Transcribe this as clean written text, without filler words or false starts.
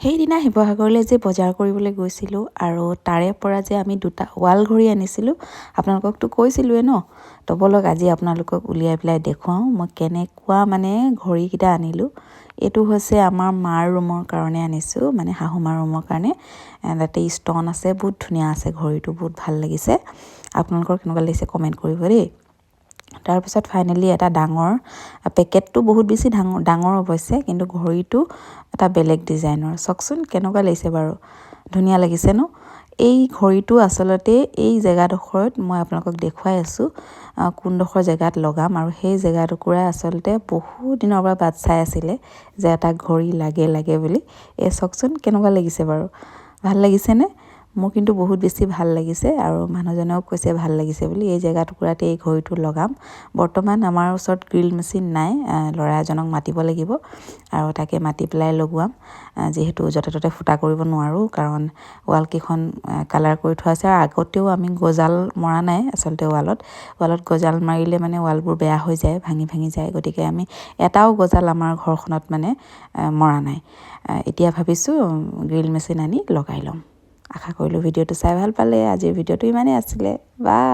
সেইদিনা শিৱসাগৰলৈ যে বজাৰ কৰিবলৈ গৈছিলোঁ আৰু তাৰে পৰা যে আমি দুটা ৱাল ঘড়ী আনিছিলোঁ, আপোনালোককতো কৈছিলোঁৱে ন। তো ব'লক আজি আপোনালোকক উলিয়াই পেলাই দেখুৱাওঁ মই কেনেকুৱা মানে ঘড়ীকেইটা আনিলোঁ। এইটো হৈছে আমাৰ মাৰ ৰুমৰ কাৰণে আনিছোঁ, মানে শাহুমাৰ ৰুমৰ কাৰণে। তাতে ষ্টন আছে, বহুত ধুনীয়া আছে ঘড়ীটো, বহুত ভাল লাগিছে। আপোনালোকৰ কেনেকুৱা লাগিছে কমেণ্ট কৰিব দেই। তাৰপিছত ফাইনেলি এটা ডাঙৰ পেকেটটো বহুত বেছি ডাঙৰ অৱশ্যে, কিন্তু ঘড়ীটো এটা বেলেগ ডিজাইনৰ। চাওকচোন কেনেকুৱা লাগিছে বাৰু, ধুনীয়া লাগিছে ন। এই ঘড়ীটো আচলতে এই জেগাডোখৰত মই আপোনালোকক দেখুৱাই আছোঁ কোনডোখৰ জেগাত লগাম, আৰু সেই জেগাটুকুৰা আচলতে বহুত দিনৰ পৰা বাট চাই আছিলে যে এটা ঘড়ী লাগে বুলি। এই চাওকচোন কেনেকুৱা লাগিছে বাৰু, ভাল লাগিছেনে? মোৰ কিন্তু বহুত বেছি ভাল লাগিছে, আৰু মানুহজনেও কৈছে ভাল লাগিছে বুলি। এই জেগাটুকুৰাতে এই ঘড়ীটো লগাম। বৰ্তমান আমাৰ ওচৰত গ্ৰিল মেচিন নাই, ল'ৰা এজনক মাতিব লাগিব আৰু তাকে মাতি পেলাই লগোৱাম। যিহেতু য'তে ত'তে ফুটা কৰিব নোৱাৰোঁ, কাৰণ ৱালকেইখন কালাৰ কৰি থোৱা আছে, আৰু আগতেও আমি গজাল মৰা নাই আচলতে ৱালত গজাল মাৰিলে মানে ৱালবোৰ বেয়া হৈ যায়, ভাঙি যায়। গতিকে আমি এটাও গজাল আমাৰ ঘৰখনত মানে মৰা নাই। এতিয়া ভাবিছোঁ গ্ৰিল মেচিন আনি লগাই ল'ম। আশা কৰিলোঁ ভিডিঅ'টো চাই ভাল পালে। আজিৰ ভিডিঅ'টো ইমানেই আছিলে। বাই।